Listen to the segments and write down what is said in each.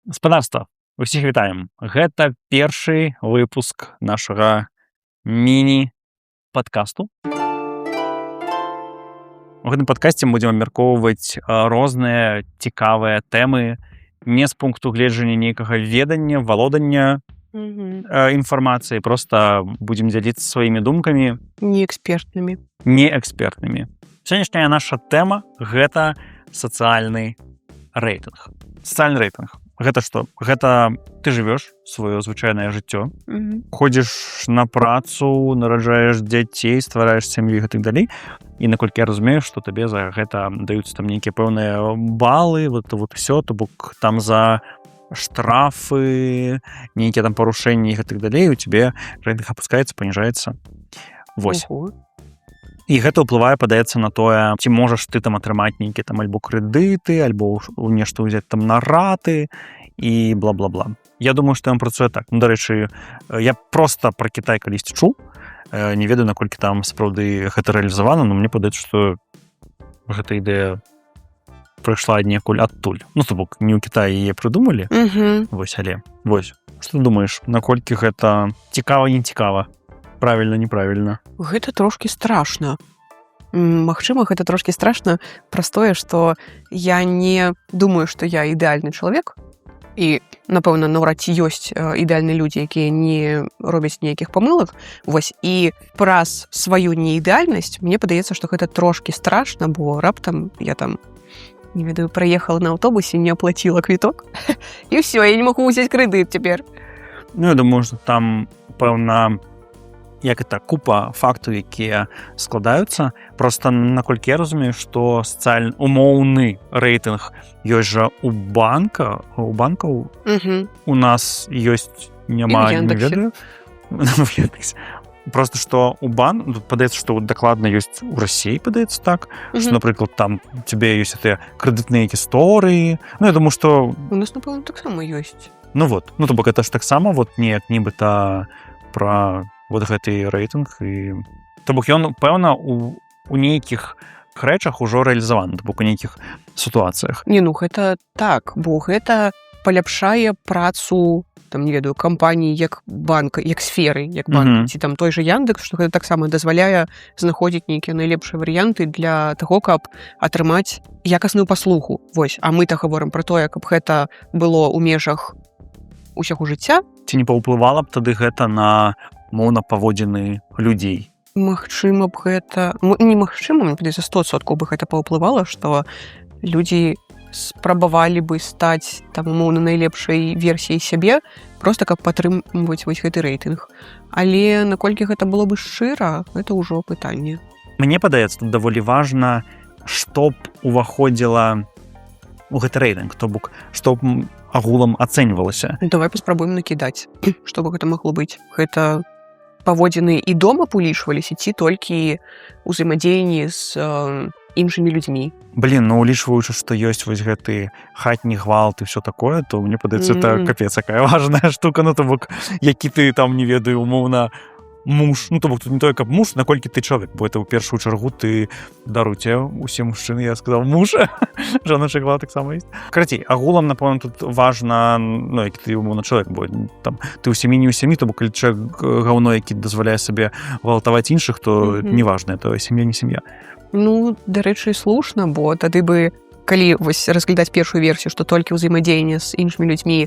Гаспадарства, усіх вітаем. Гэта першы выпуск нашага міні-падкасту. У гэтым падкасце мы будзем абмяркоўваць розныя цікавыя тэмы не з пункту гледжання нейкага ведання, валодання інфармацыі, проста будзем дзяліцца сваімі думкамі. Неэкспертнымі. Сённяшняя наша тэма — гэта сацыяльны рэйтынг. Сацыяльны рэйтынг. Гэта што? Гэта ты жывеш сваё звычайнае жыццё, ходзіш на працу, нараджаеш дзяцей, ствараеш сям'ю і так далей. І наколькі я разумею, што табе за гэта даюцца там нейкія пэўныя балы, вот усё, то бок там за штрафы, нейкія там парушэнні і так далей, у цябе рэйтынг апускаецца, паніжаецца. Вось. І гэта ўплывае, падаецца, на тое, ці можаш ты там атрымаць нейкія там альбо крэдыты, альбо нешта ўзяць там на раты і бла-бла-бла. Я думаю, што ён працуе так. Ну, дарэчы, я проста пра Кітай калісьці чуў. Не ведаю, наколькі там сапраўды гэта рэалізавана, но мне падаецца, што гэта ідэя прыйшла аднекуль адтуль. Ну, то бок, не ў Кітаі яе прыдумалі. Вось, але. Вось. Што ты думаеш, наколькі гэта цікава, не цікава? Правільна, неправільна. Гэта трошкі страшна. Магчыма, гэта трошкі страшна праз тое, што я не думаю, што я ідэальны чалавек. І, напэўна, наўрад ці ёсць ідэальныя людзі, якія не робяць ніякіх памылак. Вось. І праз сваю неідэальнасць мне падаецца, што гэта трошкі страшна, бо раптам я там, не ведаю, праехала на аўтобусе, не аплаціла квіток. І ўсё, я не магу ўзяць крэдыт цяпер. Ну, я думаю, што там, пэўна, як это купа фактаў, якія складаюцца. Проста наколькі я разумею, што сацыяльны умоўны рэйтынг ёсць жа у банкаў. У нас ёсць, няма, не ведаю. Просто што у падаецца, што дакладна ёсць у Расіі, падаецца так, што, напрыклад, там у цябе ёсць гэтыя крэдытныя гісторыі. Ну, я думаю, што... У нас, напэўна, таксама ёсць. Ну, вот. Ну, то бок, гэта ж таксама, вот, неяк нібыта пра вот гэты рэйтынг. І... То бок, ён, пэўна, у нейкіх рэчах ужо рэалізаваны, то бок, у нейкіх сітуацыях. Не, ну, гэта так, бо гэта паляпшае працу, там, не ведаю, кампаній, як банка, як сферы, як банк, ці там той жа Яндекс, што гэта таксама дазваляе знаходзіць нейкія найлепшыя варыянты для таго, каб атрымаць якасную паслугу. Вось, а мы-то гаворым пра тое, каб гэта было ў межах усяго жыцця. Ці не паўплывала б тады гэта на моўна паводзіны людзей? Магчыма б гэта... Немагчыма, мне падаецца, 100% бы гэта паўплывала, што людзі спрабавалі бы стаць там умоўна найлепшай версіяй сябе, проста каб падтрымваць вось гэты рэйтынг. Але наколькі гэта было бы шчыра, гэта ўжо пытанне. Мне падаецца, тут даволі важна, што б уваходзіла у гэты рэйтынг, то бок, што б агулам ацэньвалася. Давай паспрабуем накідаць, што бы гэта магло быць. Гэта паводзіны і дома пулічваліся, ці толькі ўзаемадзеянні з іншымі людзьмі. Блін, ну улічваючы, што ёсць вось гэты хатні гвалт і ўсё такое, то мне падаецца, это капец, якая важная штука. Ну, то бок, які ты там, не ведаю, умоўна, муж. Ну, то бок, тут не тое, каб муж, наколькі ты чалавек, бо это ў першую чаргу ты даруце усе мужчыны, я сказаў, муж. Жаночы гвалт таксама ёсць. Карацей, агулам, напэўна, тут важна, ну, які ты, умоўна, чалавек, бо там ты ў сям'і, не ў сям'і, то бок, калі чалавек гаўно, які дазваляе сабе гвалтаваць іншых, то неважна, то сям'я, не сям'я. Ну, дарэчы, слушна, бо тады бы, калі вось разглядаць першую версію, што толькі ўзаемадзеянне з іншымі людзьмі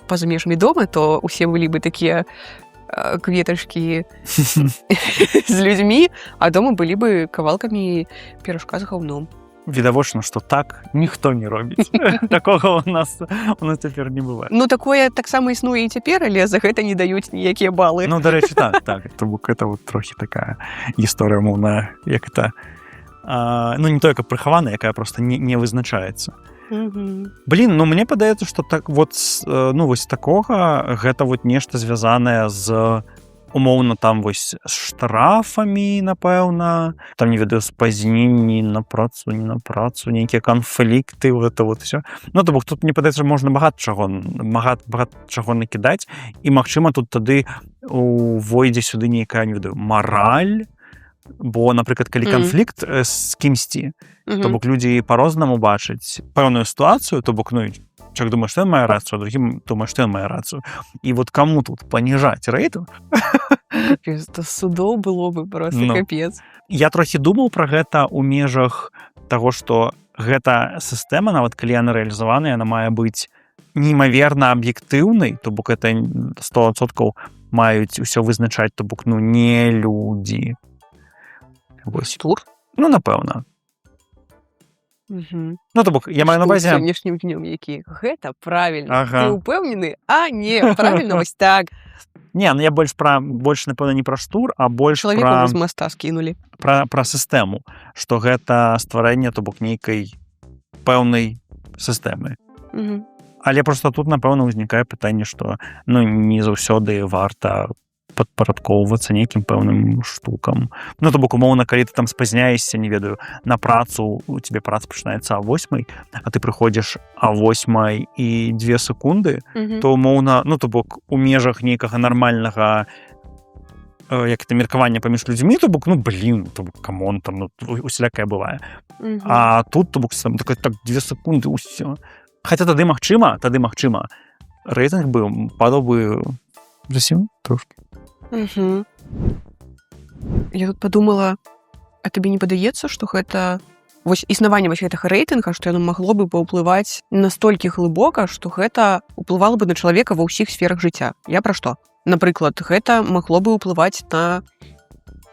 па-за межамі дома, то ўсе былі бы такія кветачкі з людзьмі, а дома былі бы кавалкамі піражка з гаўном. Відавочна, што так ніхто не робіць. Такога у нас цяпер не бывае. Ну, такое таксама існуе і цяпер, але за гэта не даюць ніякія балы. Ну, дарэчы, так. То бок, это вот трохі такая гісторыя, мовна, як это... Ну, не тое, каб прыхавана, якая проста не вызначаецца. Блін, ну, мне падаецца, што так вот, ну, вось такога, гэта вот нешта звязанае з, умоўна, там вось штрафамі, напэўна, там, не ведаю, спазненні на працу, не на працу, нейкія канфлікты, вот это вот всё. Ну, то бок, тут, мне падаецца, можна багат чаго накідаць, і, магчыма, тут тады увойдзе сюды нейкая, не ведаю, мараль, бо, напрыклад, калі канфлікт з кімсьці, то бок людзі па-рознаму бачаць пэўную сітуацыю, то бок, ну, человек думает, что он мае рацию, а другим думает, что он мае рацию. И вот кому тут понижать рейтинг? Капец, это судоў было бы просто капец. Я трохі думаў пра гэта ў межах таго, што гэта сістэма, нават калі яна рэалізаваная, яна мае быць неймаверна аб'ектыўнай, то бок это 100% маюць усё вызначаць, то бок, не людзі. Вось. Тур? Напэўна. То бок, я маю на увазе... Сённяшнім днём які? Гэта правільна. Ты ўпэўнены? А, не, правільна, вось так. Не, я больш, напэўна, не пра штур, а больш Чалавека з моста скінулі. Пра сістэму, што гэта стварэнне, то бок, нейкай пэўнай сістэмы. Але проста тут, напэўна, узнікае пытанне, што не заўсёды варта падпарадкоўвацца нейкім пэўным штукам. То бок, умоўна, калі ты там спазняешся, не ведаю, на працу, у тебе праца пачынаецца а 8, а ты прыходзіш а 8 і 2 секунды, то умоўна, то бок, у межах нейкага нармальнага меркавання паміж людзьмі, то бок, камон, там, усялякае бывае. А тут, то бок, так 2 секунды, усё. Хаця тады магчыма, рэйтынг бы падаў бы зусім трошкі. Я тут подумала, а табе не падаецца, што гэта вось існаванне вось гэтага рэйтынга, што яно магло бы паўплываць настолькі глыбока, што гэта ўплывала бы на чалавека ва ўсіх сферах жыцця. Я пра што? Напрыклад, гэта магло бы ўплываць на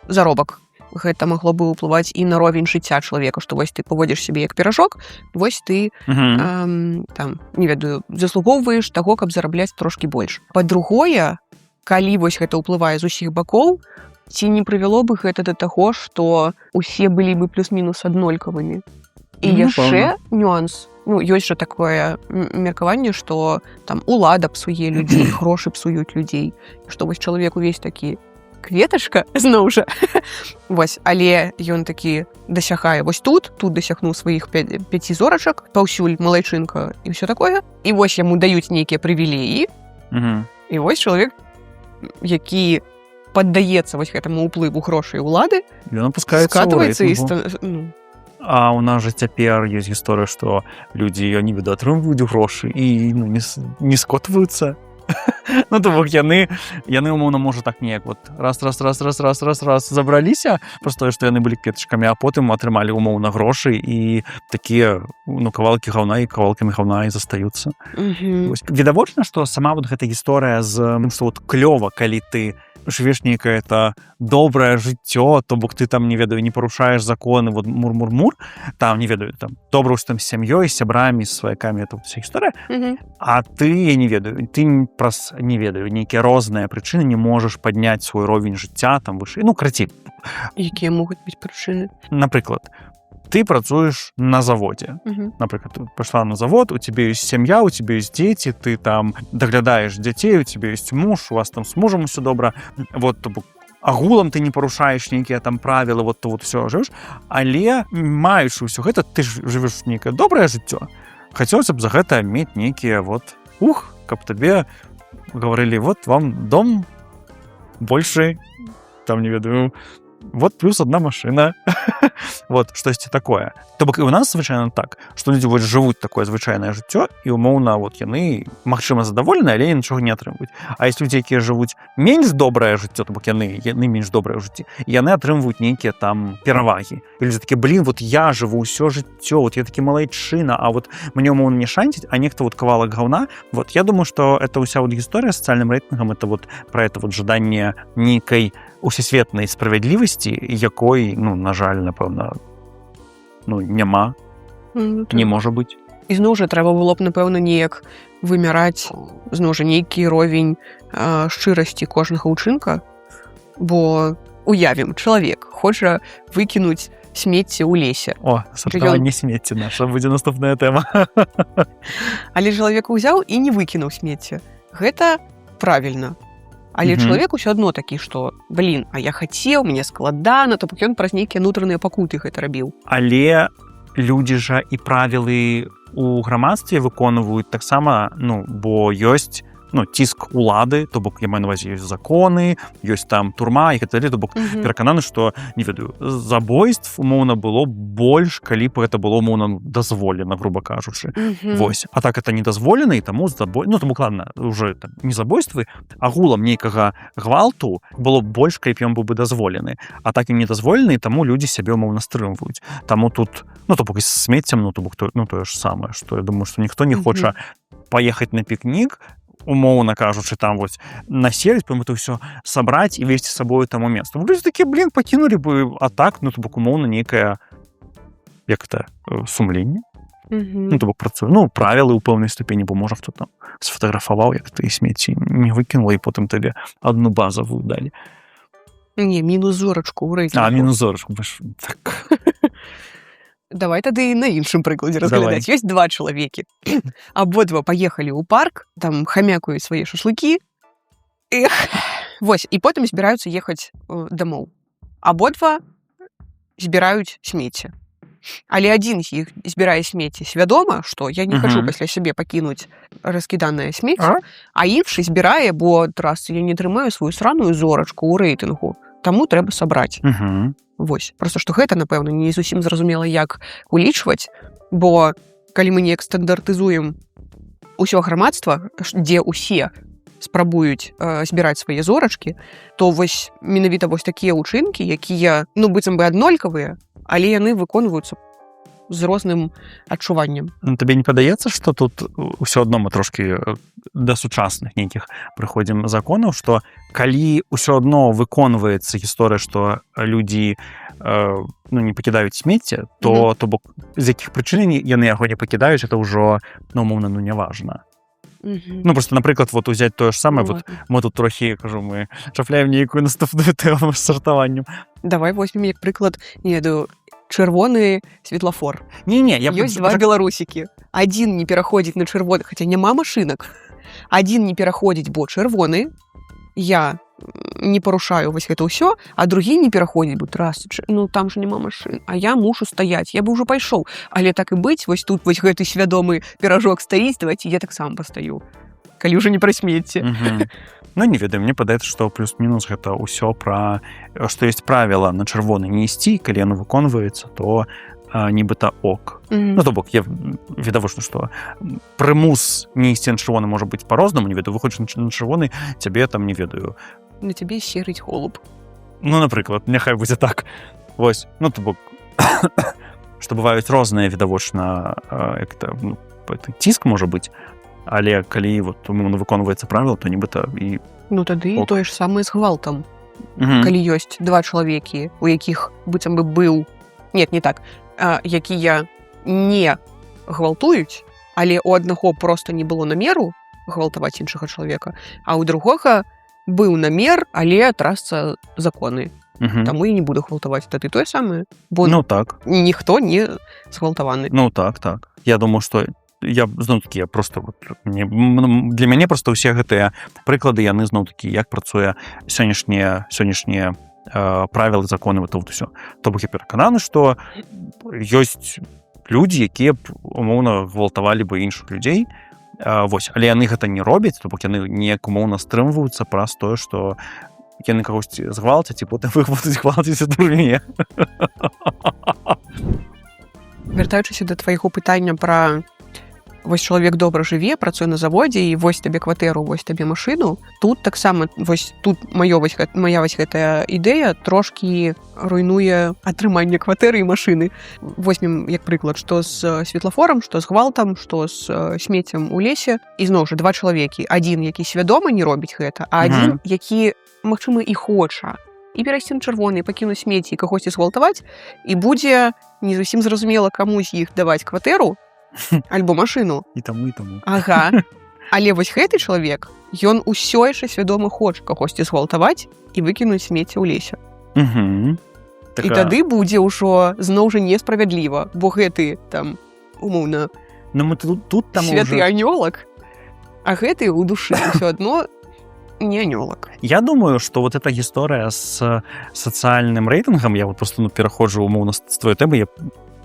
заробак. Гэта магло бы ўплываць і на ровень жыцця чалавека, што вось ты паводзіш сябе як піражок, вось ты не ведаю, заслугоўваеш таго, каб зарабляць трошкі больш. Па-другое, калі вось гэта ўплывае з усіх бакоў, ці не прывяло бы гэта да таго, што усе былі бы плюс-мінус аднолькавымі. І яшчэ нюанс. Ёсць жа такое меркаванне, што там улада псуе людзей, грошы псуюць людзей, што вось чалавек увесь такі кветачка, зноў жа. Вось, але ён такі дасягае вось тут дасягнуў сваіх 5 зорачак, паўсюль малайчынка і ўсё такое. І вось яму даюць нейкія прывілеі. І вось чалавек, які паддаецца вось гэтаму ўплыву грошай улады, ён апускаецца ў рэйтынгу. А ў нас жа цяпер ёсць гісторыя, што людзі, не ведаю, атрымваюць грошы і не скотваюцца. То бок яны умоўна, можа так неяк раз забраліся, проста што яны былі кветачкамі, а потым атрымалі умоўна грошы і такія кавалкі гаўна і кавалкамі гаўна і застаюцца. Відавочна, што сама гэта гісторыя што клёва, калі ты жывеш нейкае добрае жыццё, то бок ты там, не ведаю, не парушаеш законы, мур-мур-мур, там, не ведаю, там добра з сям'ёй, сябрамі, з сваякамі, это вся гісторыя, а ты, я не ведаю, ты праз, не ведаю, нейкія розныя прычыны не можаш падняць свой ровень жыцця, там вышэй, крацей. Якія могуць быць прычыны? Напрыклад, ты працуеш на заводзе. Напрыклад, ты пашла на завод, у тебе ёсць сям'я, у тебе ёсць дзеці, ты там даглядаеш дзяцей, у тебе ёсць муж, у вас там з мужам усё добра. Агулам ты не парушаеш нейкія там правілы, ўсё жывеш, але маючы ўсё гэта, ты ж жывеш нейкае добрае жыццё. Хацелася б за гэта мець нейкія каб табе гаварылі, вам дом большы, там, не ведаю, плюс одна машина. Штосьці такое. То бок і у нас звычайна так, што людзі жывуць такое звычайнае жыццё і умоўна яны, магчыма, задаволеныя, але нічога не атрымваюць. А ёсць людзі, якія жывуць менш добрае жыццё, то бок яны менш добрае ў жыцці, і яны атрымваюць нейкія там перавагі. І людзі такі, я жыву ўсё жыццё, я такі малайчына, а мне умоўна не шанціць, а нехта кавалак гаўна. Я думаю, што это ўся гісторыя з сацыяльным рэйтынгам, это пра это жаданне нейкай усесветнай справядлівасці, якой, на жаль, напэўна, няма, не можа быць. І зноў жа трэба было б, напэўна, неяк вымяраць, зноў жа, нейкі ровень шчырасці кожнага ўчынка, бо уявім, чалавек хоча выкінуць смецце ў лесе. Сартаванне смецця наша будзе наступная тэма. Але чалавек узяў і не выкінуў смецце. Гэта правільна. Але чалавек усё адно такі, што, а я хацеў, мне складана, то бок ён праз нейкія нутраныя пакуты гэта рабіў. Але людзі жа і правілы ў грамадстве выконваюць таксама, бо ёсць ціск улады, то бок я маю на ўвазе ёсць законы, ёсць там турма і гэтак, то бок перакананы, што не ведаю, забойств умоўна было больш, калі б гэта было умоўна дазволена, грубо кажучы. Вось. А так это не дазволена, і таму таму ладно, уже там не забойствы, агулам нейкага гвалту было больш, калі б ён быў бы дазволены. А так і не дазволены, і таму людзі сябе умоўна стрымваюць. Таму тут, то бок з смеццем, то бок тое ж самае, што я думаю, што ніхто не хоча паехаць на пікнік, умоўна кажучы, там вось населіць, потым это ўсё сабраць і весці з сабою таму месца. Людзі такія, пакінулі бы, а так, то бок умоўна нейкае, як это, сумленне. То бок працуе. Правілы ў пэўнай ступені, бо можа хто там сфотаграфаваў, як ты смецці не выкінула, і потым табе адну базавую далі. Не, мінус зорачку ў рэйтынгу. Мінус зорачку, так. Давай тады на іншым прыкладзе разглядаць. Ёсць два чалавекі. Абодва паехалі ў парк, там хамякаюць свае шашлыкі. Вось, і потым збіраюцца ехаць дамоў. Абодва збіраюць смецце. Але адзін з іх збірае смецце свядома, што я не хачу пасля сябе пакінуць раскіданае смецце, а іншы збірае, бо раз я не трымаю сваю сраную зорачку ў рэйтынгу, таму трэба сабраць. Вось. Просто што гэта, напэўна, не зусім зразумела, як улічваць, бо калі мы неяк стандартызуем усё грамадства, дзе ўсе спрабуюць збіраць свае зорачкі, то вось менавіта вось такія ўчынкі, якія, быццам бы аднолькавыя, але яны выконваюцца з розным адчуваннем. Табе не падаецца, што тут ўсё адно мы трошкі да сучасных нейкіх прыходзім законаў, што калі ўсё адно выконваецца гісторыя, што людзі не пакідаюць смецце, то бок з якіх прычын яны яго не пакідаюць, это ўжо, умоўна, не важна. Просто, напрыклад, узяць тое ж самае, мы тут трохі, мы шафляем нейкую наступную тэму з сартаваннем. Давай возьмем як прыклад, не ведаю, чырвоны светлафор. Ёсць два беларусікі. Адзін не пераходзіць на чырвоны, хаця няма машынак. Адзін не пераходзіць, бо чырвоны, я не парушаю вось гэта ўсё, а другі не пераходзіць, бо там ж няма машын, а я мушу стаяць, я бы ўжо пайшоў. Але так і быць, вось тут вось гэты свядомы піражок стаіць, давайте я таксама пастаю, калі ўжо не пра смецце. Не ведаю, мне падаецца, што плюс-мінус гэта ўсё пра, што ёсць правіла на чырвоны не ісці, калі яно выконваецца, то нібыта ок. То бок, я відавочна, што прымус не ісці на чырвоны можа быць па-рознаму, не ведаю, выходзіш на чырвоны, цябе там, не ведаю. На цябе серыць голуб. Напрыклад, няхай будзе так. Вось, то бок, што бываюць розныя, відавочна, ціск можа быць, але калі выконваецца правіла, то нібыта і... Тады тое ж самае з гвалтам. Калі ёсць два чалавекі, у якіх быццам бы быў... Нет, не так. Якія не гвалтуюць, але у аднаго проста не было намеру гвалтаваць іншага чалавека, а ў другога быў намер, але трасца законы. Таму і не буду гвалтаваць. Тады тое самае. Бо ніхто не згвалтаваны. Так. Я думаю, што зноў-такі, для мяне проста ўсе гэтыя прыклады, яны зноў-такі, як працуе сённяшнія правілы, законы, ўсё. То бок я перакананы, што ёсць людзі, якія б умоўна гвалтавалі бы іншых людзей, вось, але яны гэта не робяць, то бок яны неяк умоўна стрымваюцца праз тое, што яны кагосьці згвалцяць, і потым іх будуць гвалціць у турме. Вяртаючыся да твайго пытання пра вось чалавек добра жыве, працуе на заводзе, і вось табе кватэру, вось табе машыну. Тут таксама, вось тут моя вось гэтая ідэя трошкі руйнуе атрыманне кватэры і машыны. Возьмем як прыклад, што з светлафорам, што з гвалтам, што з смеццем у лесе. І зноў жа, два чалавекі. Адзін, які свядома не робіць гэта, а адзін, які, магчыма, і хоча. І перайсці на чырвоны, пакінуць смецце і кагосьці згвалтаваць, і будзе не зусім зразумела, каму з іх даваць кватэру, альбо машыну. І таму. Ага. Але вось гэты чалавек, ён усё яшчэ свядома хоча кагосьці згвалтаваць і выкінуць смецце ў лесе. І тады будзе ўжо зноў жа несправядліва, бо гэты там умоўна святы анёлак, а гэты ў душы ўсё адно не анёлак. Я думаю, што вот эта гісторыя з сацыяльным рэйтынгам, я вот просто пераходжу умоўна з твоёй тэмы,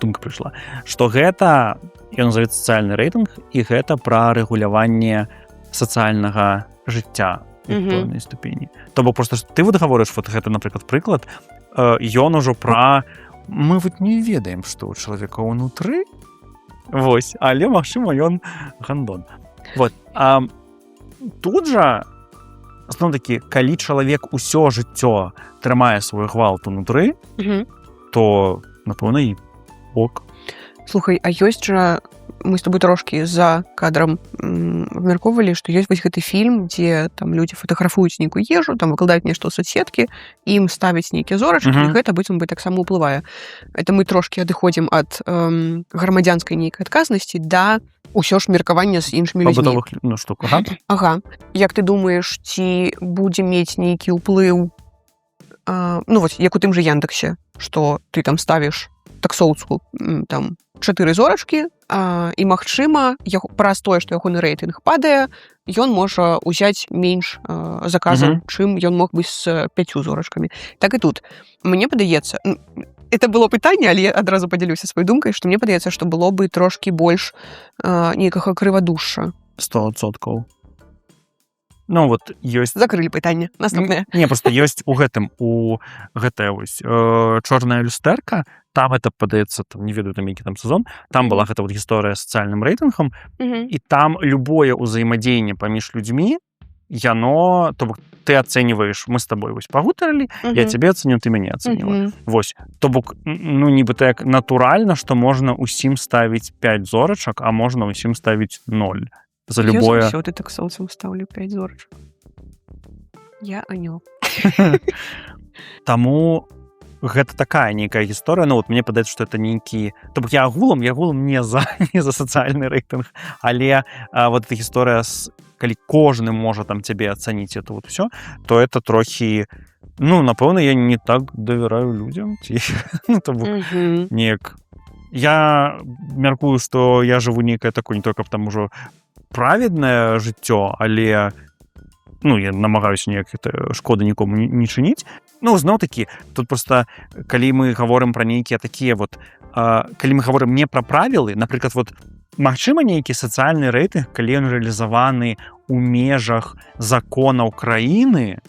думка прыйшла, што гэта, ён назовецца сацыяльны рэйтынг, і гэта пра рэгуляванне сацыяльнага жыцця у пэўнай ступені. То бок просто ты вот гаворыш вот гэта, напрыклад, прыклад, ён ужо пра мы вот не ведаем, што ў чалавека ўнутры, вось, але магчыма ён гандон. Вот. Тут жа зноў-такі, калі чалавек усё жыццё трымае свой гвалт унутры, то, напэўна, і ок. Слухай, а ёсць жа, мы з тобой трошкі за кадрам абмяркоўвалі, што ёсць вось гэты фільм, дзе там людзі фатаграфуюць нейкую ежу, там выкладаюць нешта ў соцсеткі, ім ставяць нейкія зорачкі, і гэта быццам бы таксама ўплывае. Это мы трошкі адыходзім ад грамадзянскай нейкай адказнасці да ўсё ж меркавання з іншымі людзьмі. Штук, ага. Як ты думаеш, ці будзе мець нейкі ўплыў, вось, як у тым жа Яндексе, што ты там ставіш таксоўцку там 4 зорачкі, і, магчыма, праз тое, што ягоны рэйтынг падае, ён можа ўзяць менш заказаў, чым ён мог быць з 5 зорачкамі. Так і тут. Мне падаецца, это было пытанне, але я адразу падзялюся сваёй думкай, што мне падаецца, што было бы трошкі больш нейкага крывадушша. 100%. Ну, вот ёсць... Закрылі пытанне. Наступнае. Не, просто ёсць у гэтая вось чорная люстэрка, там это падаецца, там, не ведаю, там які там сезон, там была гэта вот гісторыя з сацыяльным рэйтынгам, і там любое ўзаемадзеянне паміж людзьмі, яно, то бок ты ацэньваеш, мы з табой вось пагутарылі, я цябе ацэню, ты мяне ацэніла. Вось, то бок, ну, нібыта як натуральна, што можна ўсім ставіць 5 зорачак, а можна ўсім ставіць 0. За любое... Я заўсёды таксоўцам ставлю 5 зорачак. Я анёл. Таму гэта такая нейкая гісторыя, ну, вот мне падаецца, што это нейкі... То бок я агулам не за сацыяльны рэйтынг, але вот эта гісторыя, калі кожны можа там цябе ацаніць это вот всё, то это трохі... Ну, напэўна, я не так давяраю людзям. То бок неяк... Я мяркую, што я жыву нейкае такое, не только там ужо праведнае жыццё, але ну, я намагаюся неяк шкоды нікому не чыніць. Ну, зноў-такі, тут проста, калі мы гаворым пра нейкія такія вот, калі мы гаворым не пра правілы, напрыклад, вот, магчыма, нейкі сацыяльны рэйтынг, калі ён рэалізаваны ў межах законаў краіны,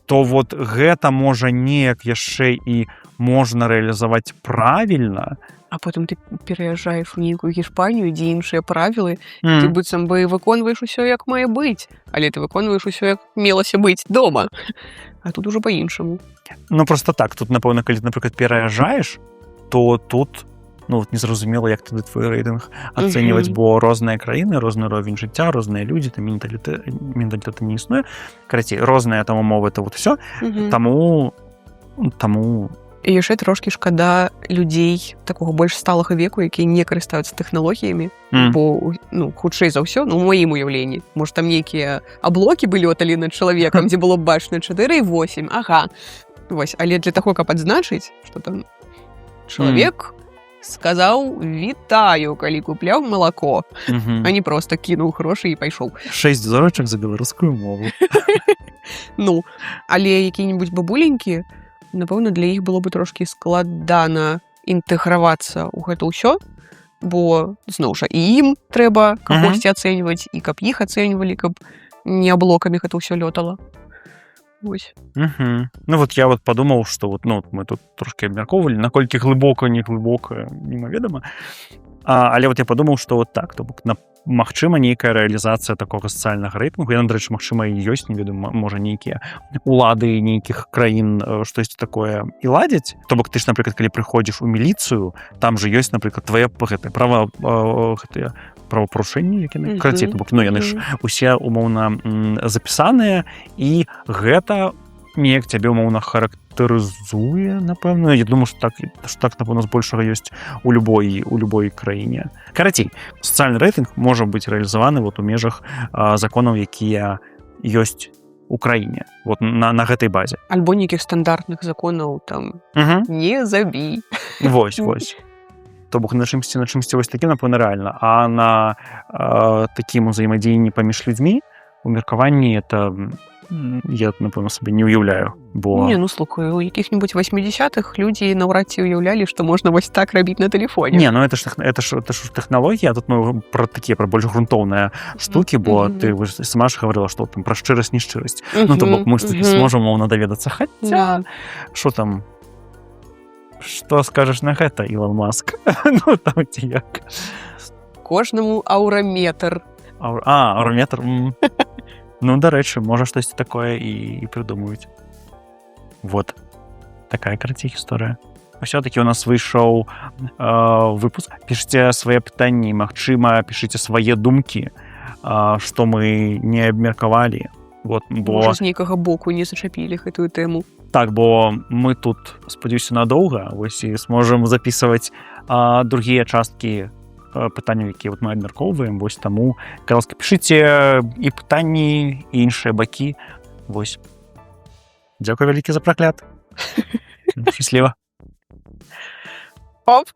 то вот гэта можа неяк яшчэ і можна рэалізаваць правільна. А потым ты пераязджаеш у нейкую Гішпанію, дзе іншыя правілы, ты быццам бы выконваеш усё, як мае быць, але ты выконваеш усё, як мелася быць дома. А тут ужо па-іншаму. Ну, просто так. Тут, напэўна, калі ты, напрыклад, пераязджаеш, то тут, ну, незразумела, як тады твой рэйтынг ацэньваць, бо розныя краіны, розны ровень жыцця, розныя людзі, там менталітэт не існуе. Карацей, розныя там умовы, это вот всё. Таму... І яшчэ трошкі шкада людзей такога больш сталага веку, якія не карыстаюцца тэхналогіямі, бо, ну, хутчэй за ўсё, ну, у маім уяўленні, можа, там нейкія аблокі былі лёталі над чалавекам, дзе было б бачна 4 і 8, ага. Вось, але для таго, каб адзначыць, што там чалавек сказаў «вітаю», калі купляў малако, а не проста кінуў грошы і пайшоў. 6 зорачак за беларускую мову. Ну, але якія-небудзь бабуленькі, напэўна, для іх было бы трошкі складана інтэгравацца ў гэта ўсё, бо, зноў жа, і ім трэба кагосьці ацэньваць, і каб іх ацэньвалі, каб не аблокамі гэта ўсё лётала. Вось. Ну, вот я вот падумаў, што вот, ну, мы тут трошкі абмяркоўвалі, наколькі глыбока, не глыбока, немаведама. Але вот я падумаў, што вот так, то бок, магчыма, нейкая рэалізацыя такога сацыяльнага рэйтынгу. Я, дарэчы, магчыма, і ёсць, не ведаю, можа, нейкія улады нейкіх краін штосьці такое і ладзяць. То бок, ты ж, напрыклад, калі прыходзіш у міліцыю, там же ёсць, напрыклад, твае правапарушэнні, якія... Карацей, то бок, ну, яны ж усе умоўна запісаныя, і гэта неяк цябе умоўна характарызуе, напэўна. Я думаю, што так, напэўна, збольшага ёсць у любой краіне. Карацей, сацыяльны рэйтынг можа быць рэалізаваны вот у межах законаў, якія ёсць у краіне, вот на гэтай базе. Альбо нейкіх стандартных законаў, там, не забій. Вось. То бок на чымсьці вось такім, напэўна, рэальна. А на такім узаемадзеянні паміж людзьмі, у меркаванні это я, напевно, собі не уявляю. Бо... Не, ну слухай, у яких-нибудь 80-х люди навряд ці уявлялі, што можна вось так рабіць на тэлефоне. Не, ну это ж тэхналогія, тут мы про больш грунтоўныя штукі, бо ты сама ж гаварыла, што там пра шчырасць, нешчырасць. Ну, то бок мы ж такі зможам моўна даведацца. Хаця, што там, што скажаш на гэта, Ілон Маск? Ну, там ці як. Кожнаму аураметр. Аураметр? Ну, дарэчы, можа штосьці такое і прыдумаюць. Вот. Такая карацей гісторыя. Усё-такі у нас выйшоў выпуск. Пішыце свае пытанні, магчыма, пішыце свае думкі, што мы не абмеркавалі. Вот, Можа, з нейкага боку не зачапілі гэтую тэму. Так, бо мы тут, спадзяюся, надоўга, вось, і зможам запісваць другія часткі пытанняў, якія мы абмяркоўваем. Вось таму, калі ласка, пішыце і пытанні, і іншыя бакі. Вось. Дзякуй вялікі за прагляд. Шчасліва. Оп!